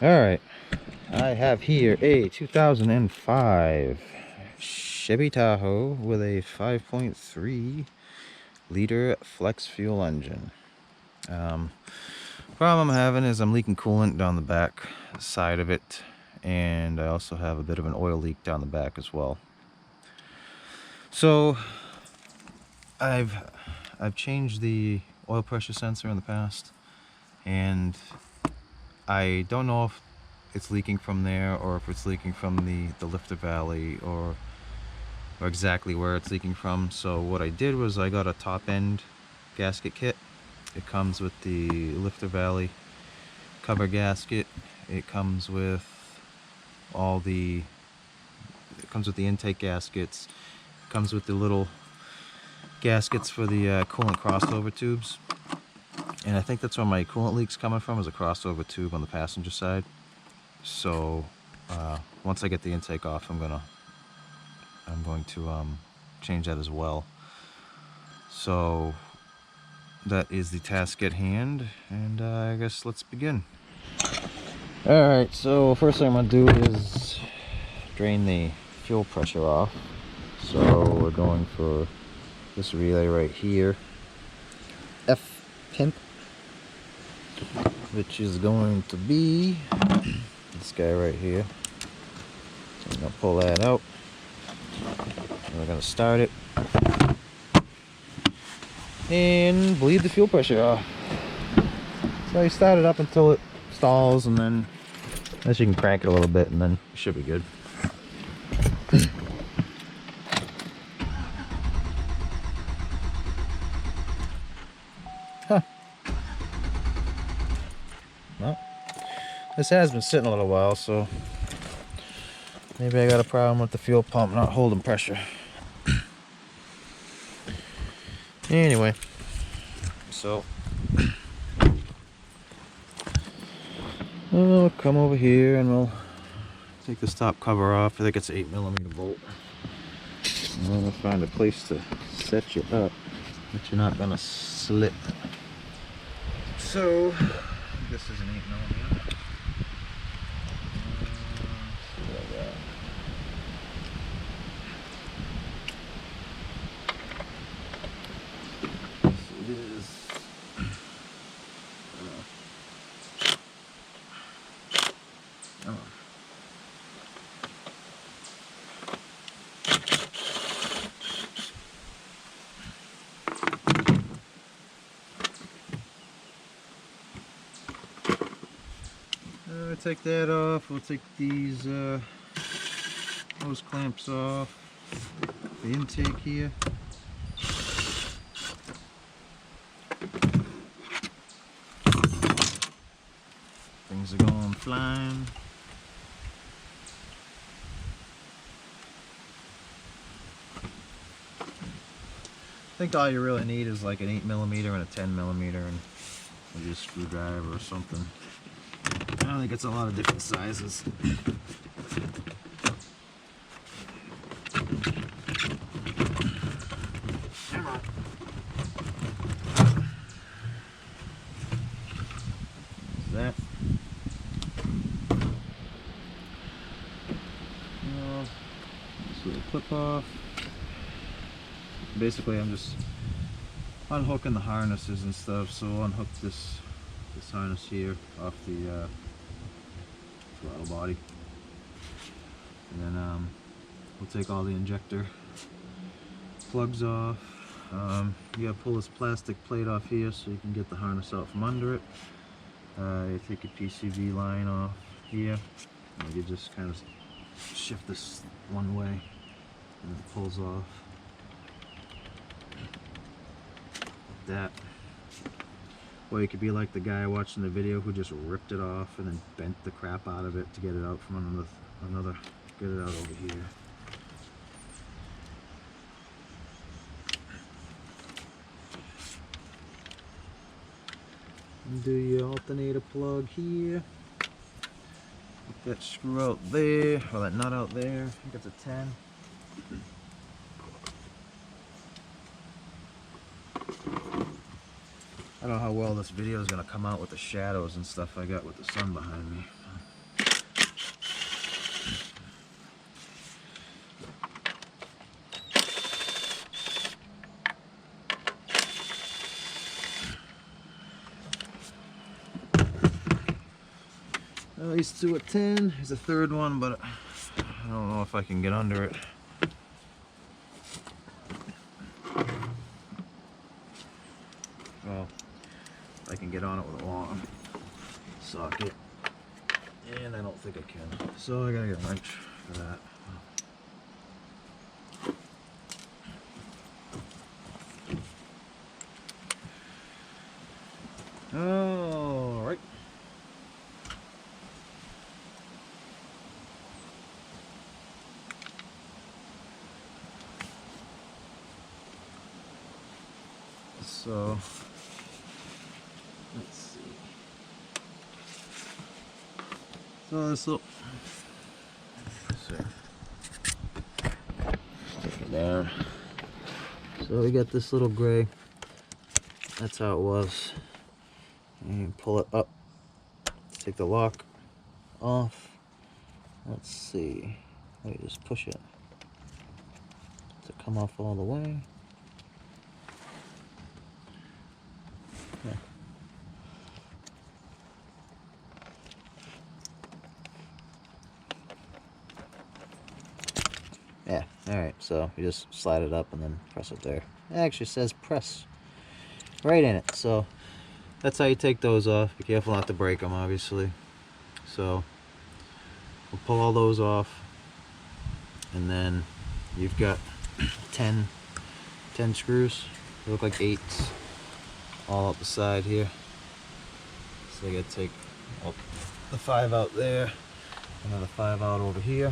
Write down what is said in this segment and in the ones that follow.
Alright, I have here a 2005 Chevy Tahoe with a 5.3 liter flex fuel engine. Problem I'm having is I'm leaking coolant down the back side of it, and I also have a bit of an oil leak down the back as well. So I've changed the oil pressure sensor in the past, and I don't know if it's leaking from there or if it's leaking from the lifter valley or exactly where it's leaking from. So what I did was I got a top end gasket kit. It comes with the lifter valley cover gasket. It comes with the intake gaskets. It comes with the little gaskets for the coolant crossover tubes. And I think that's where my coolant leak's coming from, is a crossover tube on the passenger side. So once I get the intake off, I'm going to change that as well. So that is the task at hand, and I guess let's begin. Alright, so first thing I'm going to do is drain the fuel pressure off. So we're going for this relay right here, F pimp, which is going to be this guy right here. So I'm going to pull that out, and we're going to start it and bleed the fuel pressure off. So you start it up until it stalls, and then as you can crank it a little bit, and then it should be good. Huh. Well, this has been sitting a little while, so maybe I got a problem with the fuel pump not holding pressure. Anyway, so we'll come over here and we'll take this top cover off. I think it's an 8mm bolt. I'm gonna find a place to set you up that you're not gonna slip. So this is an 8mm. We'll take that off. We'll take these hose clamps off. The intake here. Things are going flying. I think all you really need is like an 8mm and a 10mm and maybe a screwdriver or something. I don't think it's a lot of different sizes. That. This little clip off. Basically, I'm just unhooking the harnesses and stuff. So I'll unhook this harness here off the throttle body, and then we'll take all the injector plugs off. You gotta pull this plastic plate off here so you can get the harness out from under it. You take a PCV line off here, and you just kind of shift this one way, and it pulls off like that. Or you could be like the guy watching the video who just ripped it off and then bent the crap out of it to get it out from another get it out over here. And do your alternator plug here. Get that screw out there, or that nut out there. I think it's a 10. I don't know how well this video is going to come out with the shadows and stuff I got with the sun behind me. These two at 10. There's a third one, but I don't know if I can get under it. Well, I can get on it with a long socket, and I don't think I can. So I gotta get a wrench for that. All right. So let's see. So this little, stick it down. So we got this little gray. That's how it was. And pull it up. Take the lock off. Let's see. Let me just push it to come off all the way. Yeah, alright, so you just slide it up and then press it there. It actually says press right in it, so that's how you take those off. Be careful not to break them, obviously. So we'll pull all those off, and then you've got 10 screws. They look like 8s all up the side here. So you gotta take the 5 out there, another 5 out over here.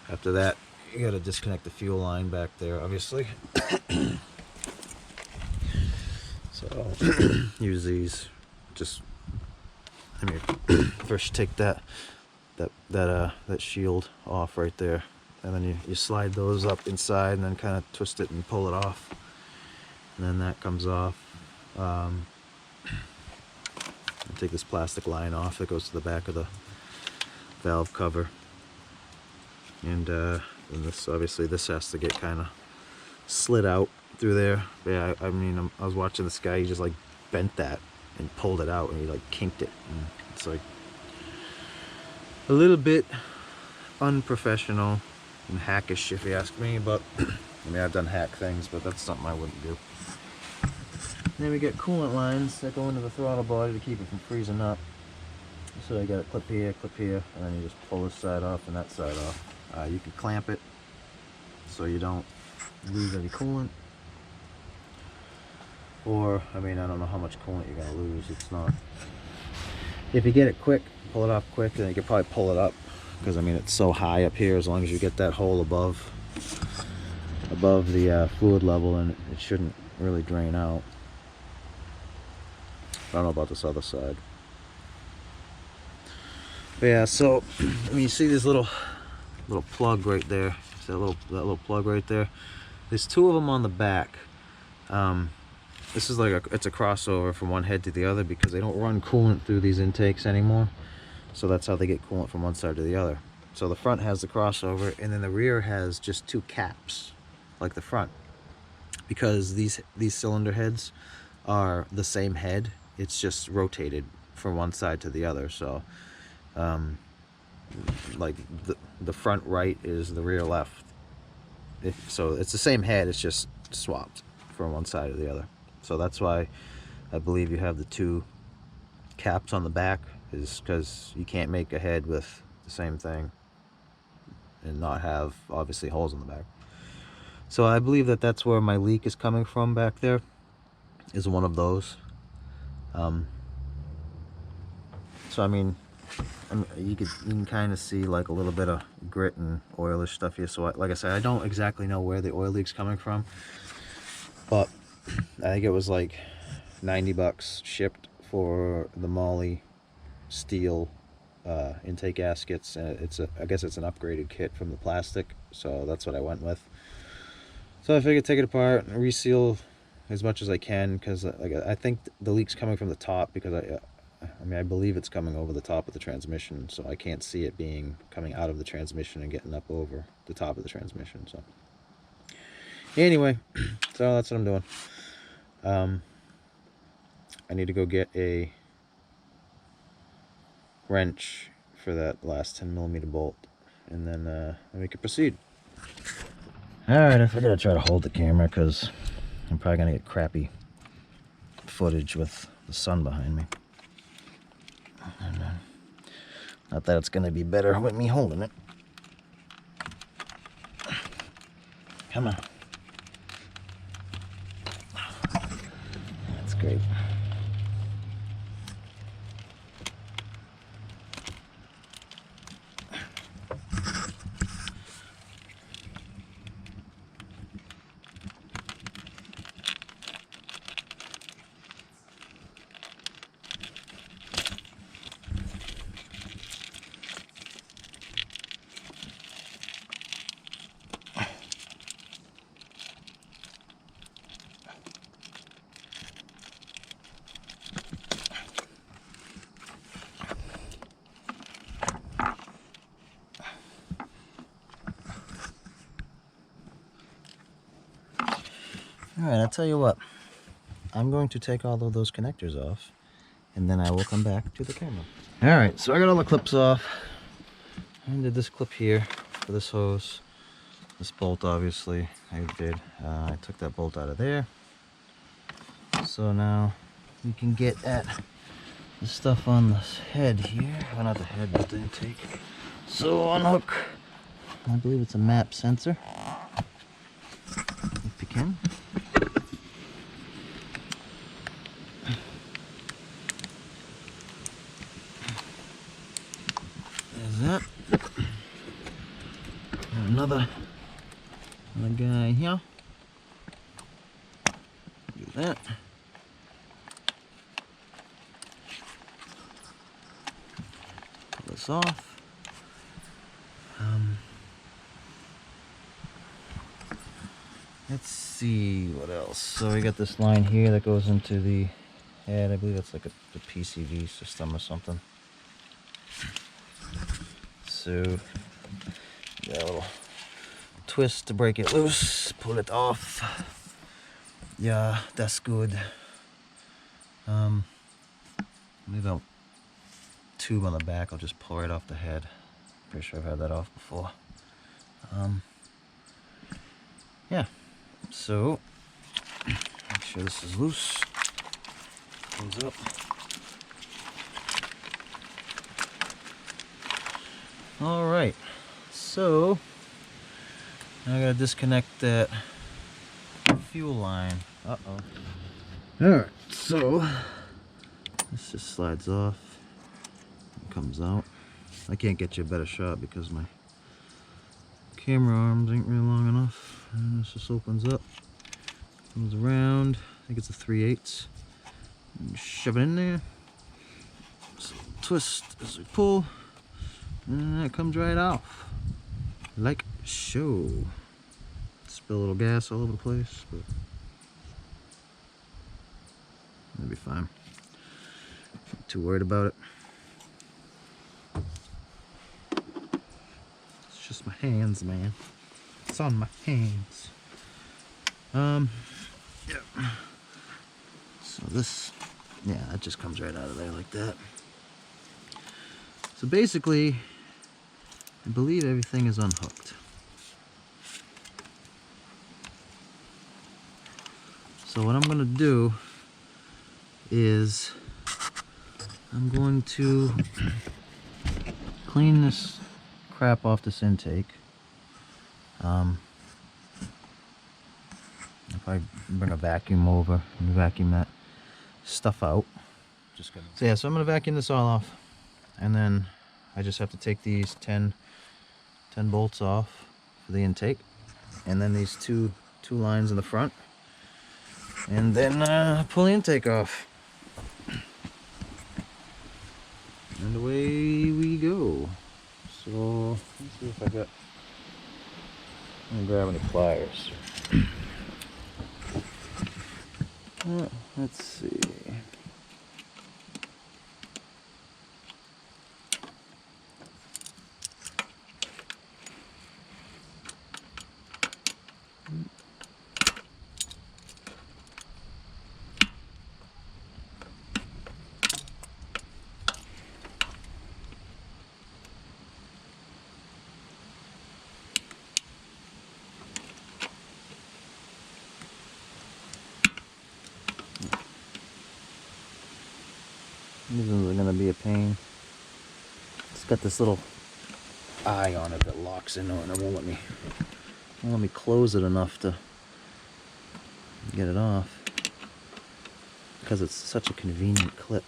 After that, you gotta disconnect the fuel line back there, obviously. So use these. Just, I mean, first take that shield off right there, and then you slide those up inside, and then kind of twist it and pull it off, and then that comes off. Take this plastic line off that goes to the back of the valve cover, and this, obviously this has to get kind of slid out through there. But yeah, I mean, I was watching this guy, he just like bent that and pulled it out, and he like kinked it, and it's like a little bit unprofessional and hackish, if you ask me. But I mean, I've done hack things, but that's something I wouldn't do. And then we get coolant lines that go into the throttle body to keep it from freezing up. So you got a clip here, and then you just pull this side off and that side off. You can clamp it so you don't lose any coolant. Or, I mean, I don't know how much coolant you're gonna lose. It's not. If you get it quick, pull it off quick, then you can probably pull it up, because I mean, it's so high up here. As long as you get that hole above the fluid level, and it shouldn't really drain out. I don't know about this other side. But yeah, so I mean, you see this little plug right there. See that little plug right there? There's 2 of them on the back. This is like it's a crossover from one head to the other, because they don't run coolant through these intakes anymore. So that's how they get coolant from one side to the other. So the front has the crossover, and then the rear has just 2 caps, like the front, because these cylinder heads are the same head. It's just rotated from one side to the other. So like the front right is the rear left. So it's the same head, it's just swapped from one side to the other. So that's why I believe you have the 2 caps on the back, is because you can't make a head with the same thing and not have, obviously, holes in the back. So I believe that that's where my leak is coming from back there, is one of those. So I mean, you can kind of see like a little bit of grit and oilish stuff here. So like I said, I don't exactly know where the oil leak's coming from, but I think it was like 90 bucks shipped for the Molly steel intake gaskets, and I guess it's an upgraded kit from the plastic, so that's what I went with. So I figured take it apart and reseal as much as I can, because like I think the leak's coming from the top, because I mean, I believe it's coming over the top of the transmission, so I can't see it coming out of the transmission and getting up over the top of the transmission. So anyway, so that's what I'm doing. I need to go get a wrench for that last 10mm bolt, and then we can proceed. Alright, I forgot to try to hold the camera because I'm probably gonna get crappy footage with the sun behind me. And, not that it's gonna be better with me holding it. Come on. That's great. Alright, I'll tell you what. I'm going to take all of those connectors off, and then I will come back to the camera. Alright, so I got all the clips off. I did this clip here for this hose. This bolt, obviously, I did. I took that bolt out of there. So now we can get at the stuff on this head here. Well, not the head, but the intake. So unhook, I believe it's a map sensor, if you can. There's that. Another guy here. Do that. Pull this off. Let's see what else. So we got this line here that goes into the head. I believe it's like the PCV system or something. So got a little twist to break it loose, pull it off. Yeah, that's good. Leave a tube on the back. I'll just pull right off the head. Pretty sure I've had that off before. Yeah. So make sure this is loose. Comes up. All right. So now I gotta disconnect that fuel line. Uh-oh. Alright, so this just slides off and comes out. I can't get you a better shot because my camera arms ain't really long enough. And this just opens up, comes around. I think it's a 3/8. Shove it in there. So twist as we pull, and it comes right off. Like so. Spill a little gas all over the place, but that'll be fine. Not too worried about it. It's just my hands, man. It's on my hands. Yeah. So this, yeah, it just comes right out of there like that. So basically, I believe everything is unhooked. So what I'm gonna do is I'm going to clean this crap off this intake. If I bring a vacuum over and vacuum that stuff out. So yeah, so I'm gonna vacuum this all off, and then I just have to take these 10 bolts off for the intake, and then these two lines in the front, and then pull the intake off. And away we go. So let's see if I'm gonna grab any pliers. Let's see. These ones are gonna be a pain. It's got this little eye on it that locks into it and it won't let me close it enough to get it off because it's such a convenient clip.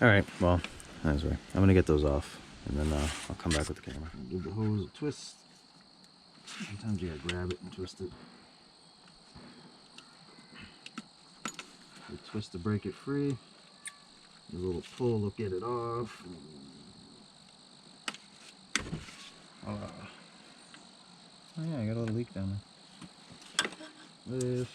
Alright, well, that's right. I'm gonna get those off and then I'll come back with the camera. Give the hose a twist. Sometimes you gotta grab it and twist it. You twist to break it free. A little pull will get it off. Oh yeah, I got a little leak down there. Lift.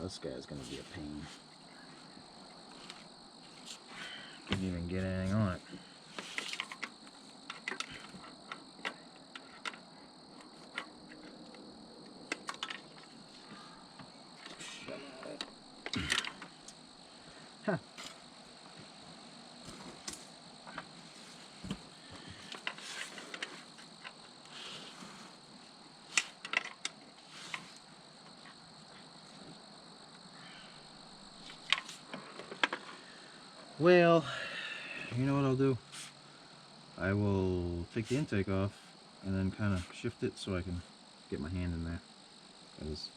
This guy's gonna be a pain. Couldn't even get anything on it. Huh. Well, you know what I'll do? I will take the intake off and then kind of shift it so I can get my hand in there. Because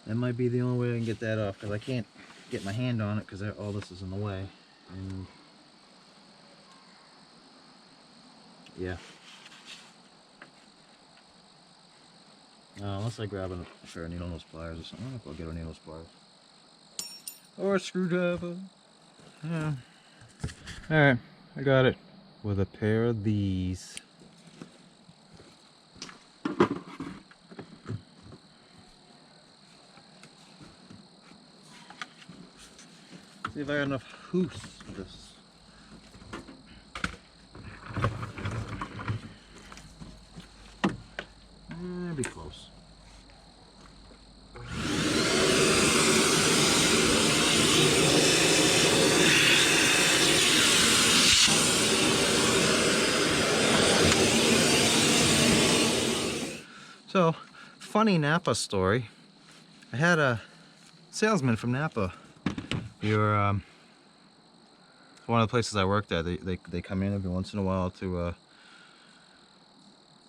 that might be the only way I can get that off, because I can't get my hand on it because all this is in the way. And yeah. Unless I grab a pair of needle nose pliers or something. I don't know if I'll get a needle nose pliers. Or a screwdriver. Yeah. Alright, I got it. With a pair of these. See if I got enough hoops for this. Be close. So, funny Napa story. I had a salesman from Napa. We were one of the places I worked at. They come in every once in a while to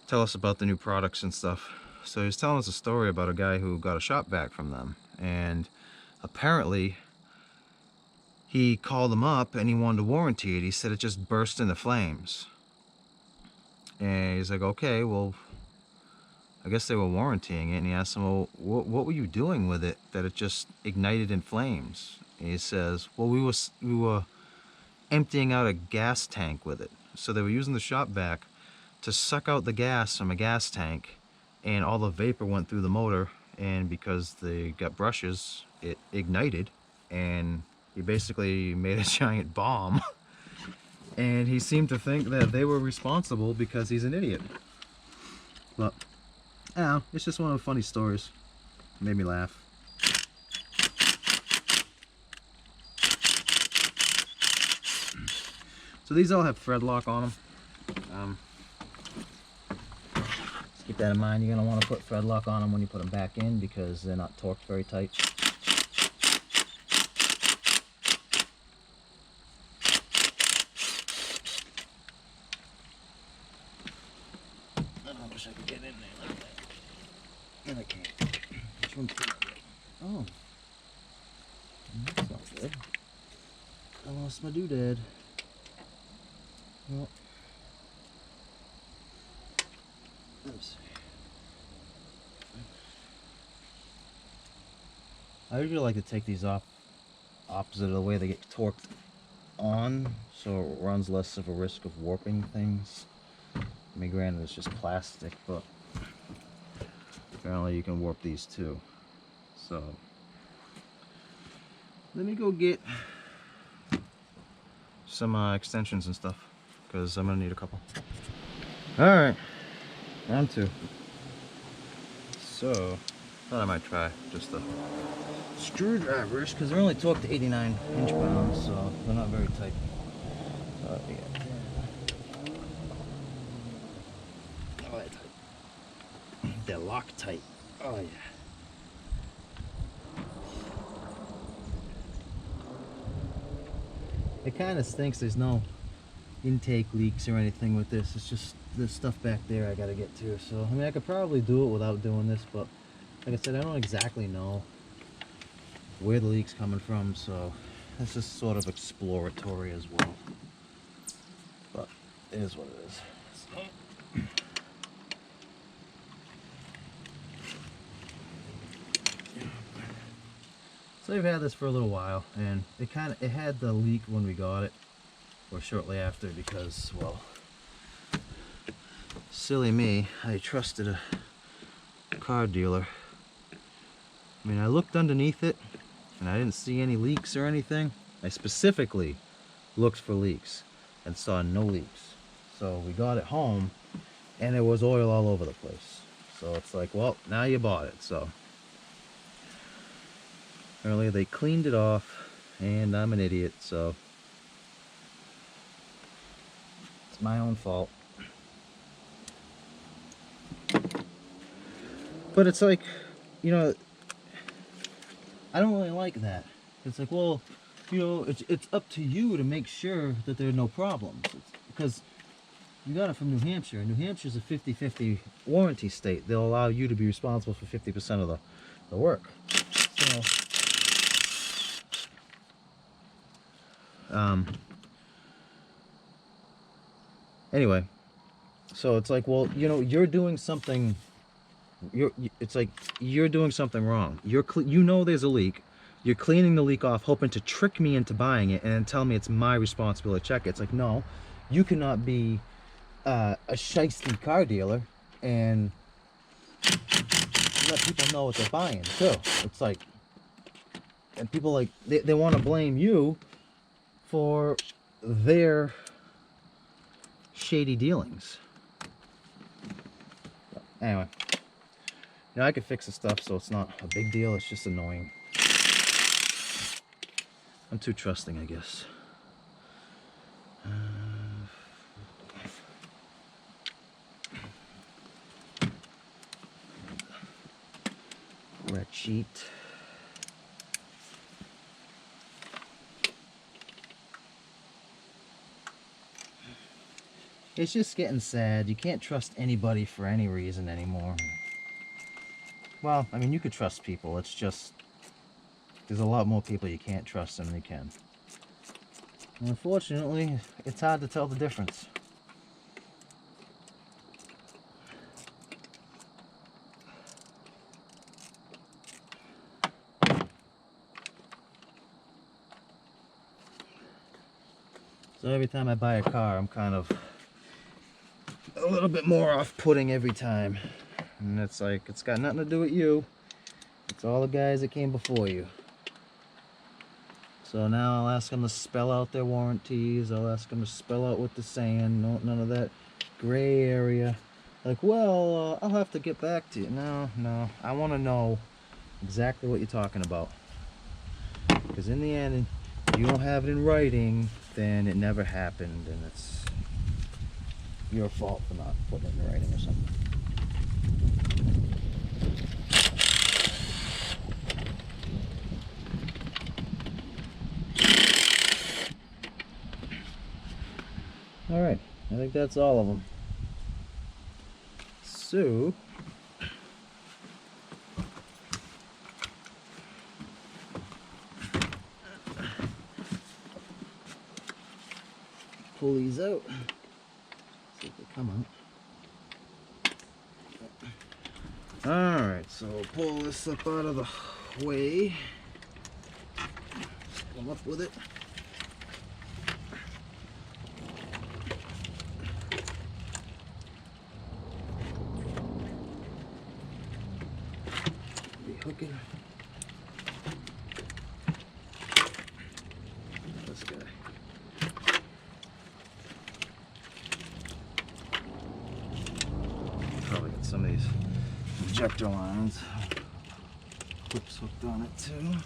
tell us about the new products and stuff. So he was telling us a story about a guy who got a shop vac from them, and apparently he called them up and he wanted to warranty it. He said it just burst into flames, and he's like, okay, well, I guess they were warrantying it. And he asked him, well, what were you doing with it that it just ignited in flames? And he says, well, we were emptying out a gas tank with it. So they were using the shop vac to suck out the gas from a gas tank, and all the vapor went through the motor, and because they got brushes, it ignited, and he basically made a giant bomb. And he seemed to think that they were responsible because he's an idiot. But I don't know, it's just one of the funny stories. It made me laugh. So these all have thread lock on them. Keep that in mind. You're going to want to put thread lock on them when you put them back in because they're not torqued very tight. I wish I could get in there like that. And I can't. Which one's good? Oh. That's not good. I lost my doodad. Well. Let's see. I usually like to take these off opposite of the way they get torqued on, so it runs less of a risk of warping things. I mean, granted, it's just plastic, but apparently you can warp these too. So let me go get some extensions and stuff, because I'm gonna need a couple. All right, round two. So thought I might try just the screwdrivers, because they're only torqued to 89 inch-pounds, so they're not very tight. Yeah. Oh, they're tight. They're Loctite. Oh yeah. It kind of stinks. There's no intake leaks or anything with this. It's just this stuff back there I gotta get to. So I mean, I could probably do it without doing this, but like I said, I don't exactly know where the leak's coming from, so this is sort of exploratory as well. But it is what it is. So we've had this for a little while, and it had the leak when we got it, or shortly after, because, well, silly me, I trusted a car dealer. I mean, I looked underneath it and I didn't see any leaks or anything. I specifically looked for leaks and saw no leaks. So we got it home and there was oil all over the place. So it's like, well, now you bought it. So earlier they cleaned it off, and I'm an idiot, so it's my own fault. But it's like, you know, I don't really like that. It's like, well, you know, it's up to you to make sure that there are no problems. Because you got it from New Hampshire. New Hampshire's a 50-50 warranty state. They'll allow you to be responsible for 50% of the work. So, anyway, so it's like, well, you know, you're doing something. It's like you're doing something wrong. You know there's a leak. You're cleaning the leak off, hoping to trick me into buying it, and then tell me it's my responsibility to check it. It's like, no, you cannot be a shiesty car dealer and let people know what they're buying too. It's like, and people like they want to blame you for their shady dealings. But anyway, you know, I could fix the stuff, so it's not a big deal. It's just annoying. I'm too trusting, I guess. Red sheet. It's just getting sad. You can't trust anybody for any reason anymore. Well, I mean, you could trust people. It's just there's a lot more people you can't trust than you can. And unfortunately, it's hard to tell the difference. So every time I buy a car, I'm kind of a little bit more off-putting every time. And it's like, it's got nothing to do with you. It's all the guys that came before you. So now I'll ask them to spell out their warranties. I'll ask them to spell out what they're saying. No, none of that gray area. Like, well, I'll have to get back to you. No. I want to know exactly what you're talking about. Because in the end, if you don't have it in writing, then it never happened. And it's your fault for not putting it in writing or something. All right, I think that's all of them. So, pull these out. See if they come out. Alright, so we'll pull this up out of the way. Come up with it. Be hooking this guy. Probably get some of these injector lines. Clips hooked on it too.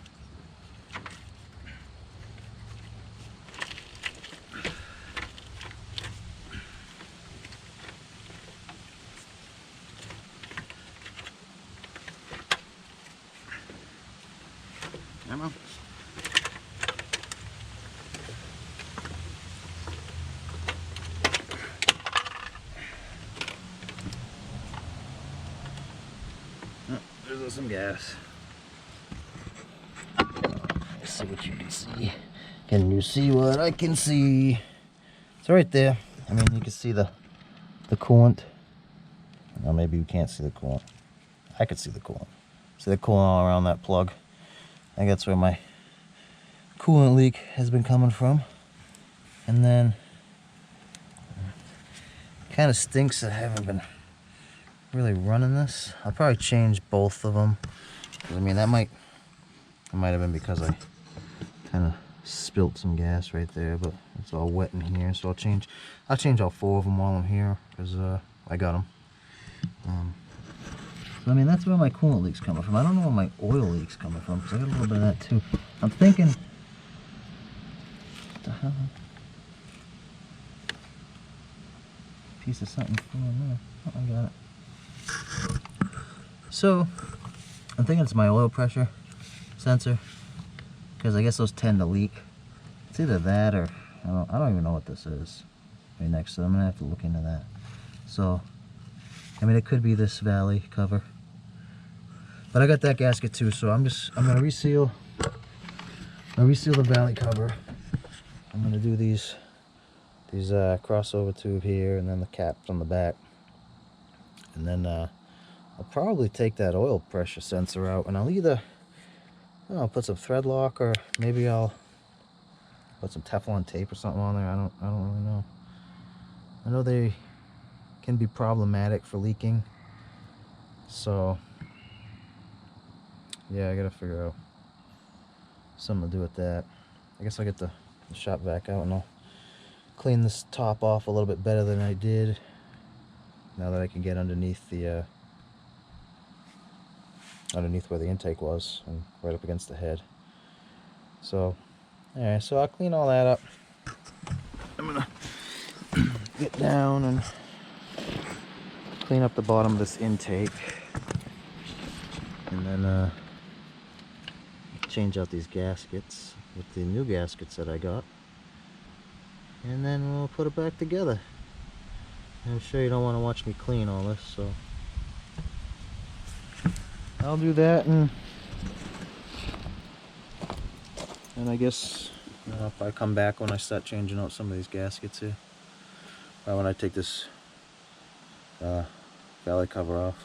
Come on. Oh, there's some gas. Let's see what you can see. Can you see what I can see? It's right there. I mean, you can see the coolant. Well, maybe you can't see the coolant. I could see the coolant. See the coolant all around that plug. I think that's where my coolant leak has been coming from. And then kind of stinks that I haven't been really running this. I'll probably change both of them. I mean, it might have been because I kind of spilt some gas right there, but it's all wet in here. So I'll change all 4 of them while I'm here, because I got them. So I mean, that's where my coolant leak's coming from. I don't know where my oil leak's coming from, because I got a little bit of that too. I'm thinking, what the hell? Piece of something falling there. Oh, I got it. So I'm thinking it's my oil pressure sensor, because I guess those tend to leak. It's either that or I don't even know what this is right next to them. I'm gonna have to look into that. So I mean, it could be this valley cover, but I got that gasket too. So I'm gonna reseal. I'll reseal the valley cover. I'm gonna do these crossover tube here, and then the caps on the back, and then I'll probably take that oil pressure sensor out, and I'll either put some thread lock, or maybe I'll put some Teflon tape or something on there. I don't really know. I know they can be problematic for leaking, so yeah, I gotta figure out something to do with that. I guess I'll get the shop vac out and I'll clean this top off a little bit better than I did, now that I can get underneath the underneath where the intake was and right up against the head. So alright, so I'll clean all that up. I'm gonna get down and clean up the bottom of this intake, and then change out these gaskets with the new gaskets that I got, and then we'll put it back together. I'm sure you don't want to watch me clean all this, so I'll do that, and I guess if I come back when I start changing out some of these gaskets here, or when I take this valley cover off.